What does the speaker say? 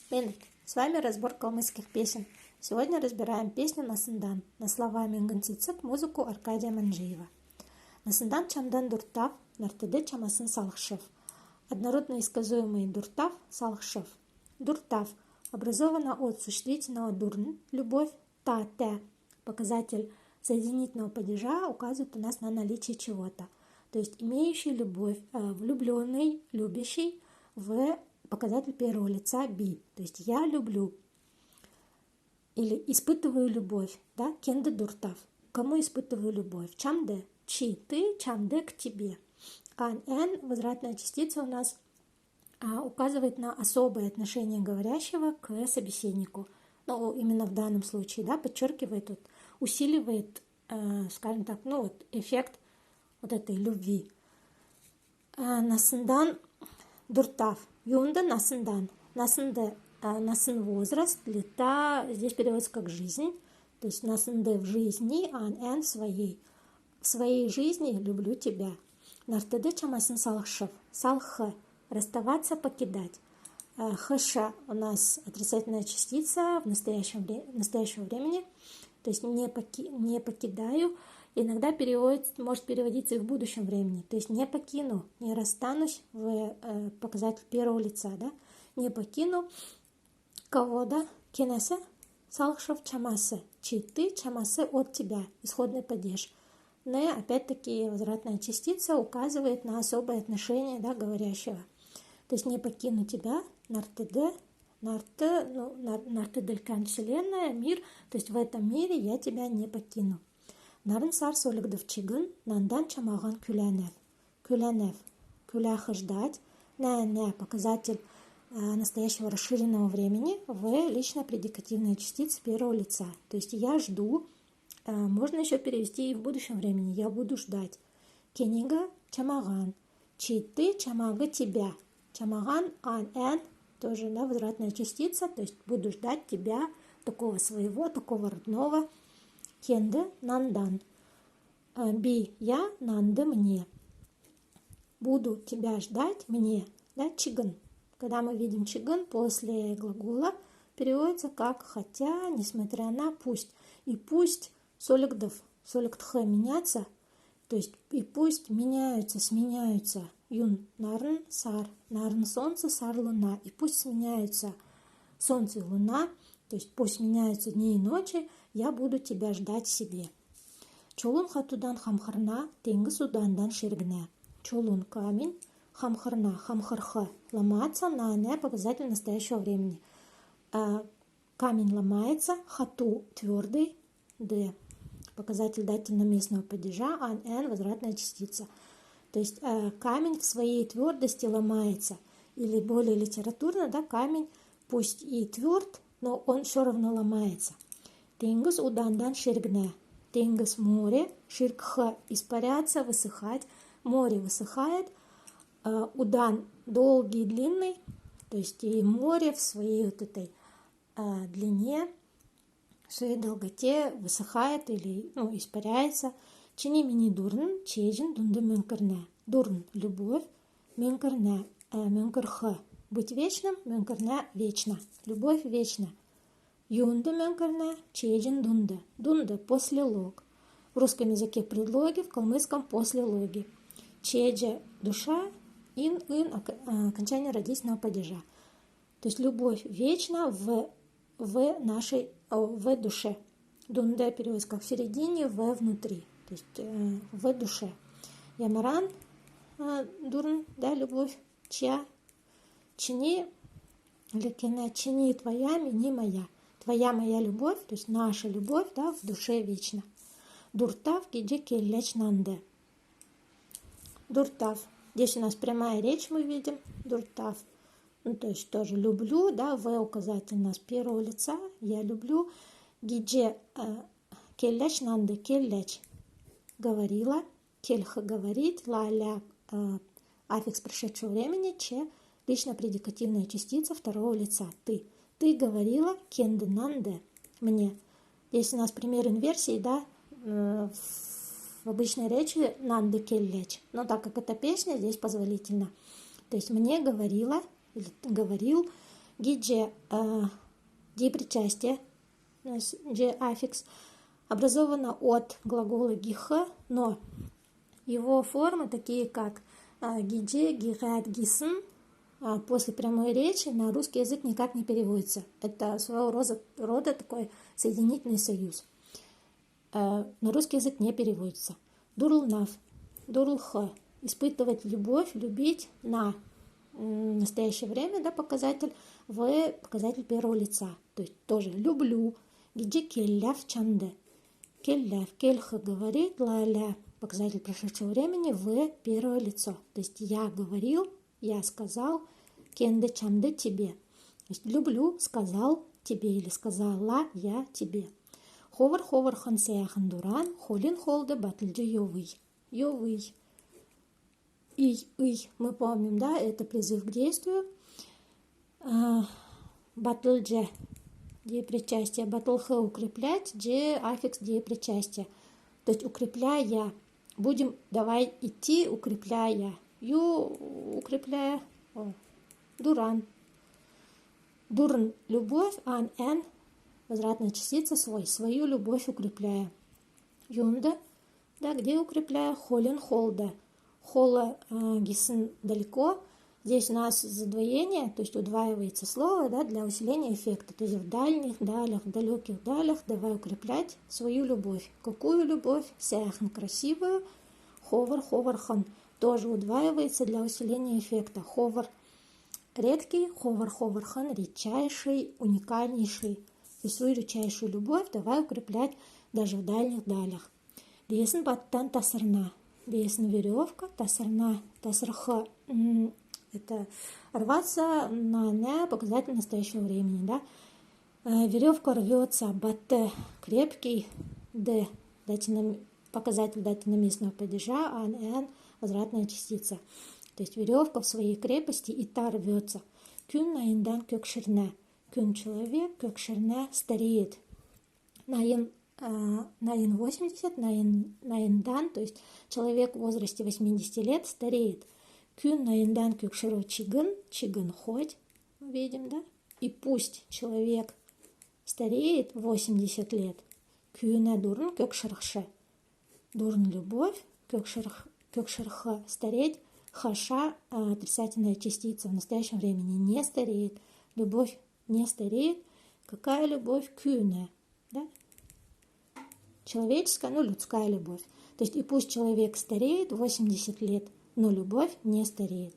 Привет! С вами разбор калмыцких песен. Сегодня разбираем песню «Насындан» на слова Менгенцицик, музыку Аркадия Манджиева. Насындан чамдан дуртав, нартыды чамасын салхшев. Однородно исказуемый дуртав, салхшев. Дуртав образовано от существительного дурн, любовь, та, показатель соединительного падежа указывает у нас на наличие чего-то. То есть имеющий любовь, влюбленный, любящий в показатель первого лица би. То есть я люблю или испытываю любовь. Да? Кенде дуртав. Кому испытываю любовь? Чамде. Чи ты, чамде к тебе. Ан возвратная частица у нас указывает на особое отношение говорящего к собеседнику. Ну, именно в данном случае, да, подчеркивает, усиливает, скажем так, эффект вот этой любви. Насындан дуртав. Юнда насындан. Насынде, насын возраст, лета, здесь переводится как жизнь. То есть насынде в жизни, ан в своей жизни люблю тебя. Нартыды чамасын салхшев. Салхы. Расставаться, покидать. Хэша у нас отрицательная частица в настоящего времени. То есть не покидаю. Иногда может переводиться и в будущем времени. То есть не покину, не расстанусь в показатель первого лица. Да? Не покину кого, да? Кенесе, салхшев чамасе. Чи ты, чамасе от тебя. Исходный падеж. Не, опять-таки, возвратная частица указывает на особое отношение, да, говорящего. То есть не покину тебя, нартыде, нартыделькан вселенная, мир. То есть в этом мире я тебя не покину. Нарын сар солигдовчигын, нандан чамаган кюлянев. Кюлянев. Кюляха ждать. Не, показатель настоящего расширенного времени в лично-предикативной частице первого лица. То есть я жду. Можно еще перевести и в будущем времени. Я буду ждать. Кенига чамаган. Чи ты, чамага тебя. Чамаган ан тоже, да, возвратная частица. То есть буду ждать тебя, такого своего, такого родного. Кенде нандан. Би я, нанды мне. Буду тебя ждать мне. Да, чиган. Когда мы видим чиган после глагола, переводится как хотя, несмотря на, пусть. И пусть солигдов, солигдхэ меняться. То есть и пусть сменяются. Юн нарн сар. Нарн солнце, сар луна. И пусть сменяются солнце и луна. То есть пусть меняются дни и ночи, я буду тебя ждать себе. Чолун хатудан хамхарна, тенгыз удандан шергне. Чолун камень, хамхарна, хамхарха. Ломаться на показатель настоящего времени. Камень ломается, хату твердый, д. Показатель дательно-местного падежа, ан возвратная частица. То есть камень в своей твердости ломается. Или более литературно, да, камень пусть и тверд, но он все равно ломается. Тенгыз удандан ширгне. Тенгыз море, ширгха испаряться, высыхать. Море высыхает. Удан долгий, длинный. То есть и море в своей вот этой длине, в своей долготе высыхает или испаряется. Чини мини дурн, чежин дунды мюнкерне. Дурн – любовь, мюнкерне, мюнкерха. Быть вечным, мюнкерне – вечно. Любовь вечна. Юнда мюнкерне, чежин дунда. Дунда – после лог. В русском языке предлоги, в калмыцком – после логи. Чеджа – душа, ин – окончание родительного падежа. То есть любовь вечна в душе. Дунда переводится как в середине, в внутри. То есть в душе. Ямаран дурн, да, любовь, чья, чини, лекена, чини твоя, мини моя. Твоя моя любовь, то есть наша любовь, да, в душе вечно. Дуртав гиджи келлеч нанде. Дуртав. Здесь у нас прямая речь мы видим. Дуртав. То есть тоже люблю, да, в указатель у нас первого лица. Я люблю. Гидже келлеч нанде, келлеч. Говорила. Кельха говорит. Ла-ля аффикс прошедшего времени. Че лично-предикативная частица второго лица. Ты. Ты говорила кенде нанде мне. Здесь у нас пример инверсии, да, в обычной речи нанде келлеч. Но так как это песня, здесь позволительно. То есть мне говорила, или говорил Гидже депричастие, же аффикс, образовано от глагола гиха, но его формы такие как гидже, гират, гисн, после прямой речи на русский язык никак не переводится. Это своего рода такой соединительный союз. На русский язык не переводится. Дурлнав, дурлха, испытывать любовь, любить на настоящее время, да, показатель первого лица. То есть тоже люблю. Гидже келляв чанде. Келляв, кельха говорит, ла-ля, показатель прошедшего времени в первое лицо. То есть я говорил, я сказал, кенде чанде тебе. То есть люблю, сказал тебе или сказала я тебе. Ховар ховар хансеяхан дуран, холин холде батлджи йовый. Йовый. И, мы помним, да, это призыв к действию. Батлджи, деепричастие, батлха укреплять, дже аффикс деепричастие. То есть укрепляя, будем давай идти, укрепляя. Ю укрепляя, дуран. Дурн любовь, ан эн возвратная частица свою любовь укрепляя. Юнда, да, где укрепляя? Холин холда. Хола гисн далеко. Здесь у нас задвоение, то есть удваивается слово, да, для усиления эффекта. То есть в дальних далях, в далеких далях давай укреплять свою любовь. Какую любовь? Сяхан красивую. Ховар ховархан тоже удваивается для усиления эффекта. Ховар редкий, ховар ховархан редчайший, уникальнейший. То есть свою редчайшую любовь давай укреплять даже в дальних далях. Бесен баттан тасарна. Бесен веревка, тасарна, тасарха. Это рваться на показатель настоящего времени, да. Веревка рвется, батте крепкий, д показатель датиноместного падежа, ан эн возвратная частица. То есть веревка в своей крепости и та рвется. Кюн наиндан кёкширне. Кюн человек, кёкширне стареет. Наин 80, наиндан, то есть человек в возрасте 80 лет стареет. Кюн наиндан кёкширо чиган хоть, мы видим, да? И пусть человек стареет 80 лет. Кюна дурн кёкширхше. Дурн любовь, кёкширха стареть. Хаша отрицательная частица в настоящем времени не стареет. Любовь не стареет. Какая любовь? Кюна, да? Человеческая, людская любовь. То есть и пусть человек стареет 80 лет, но любовь не стареет.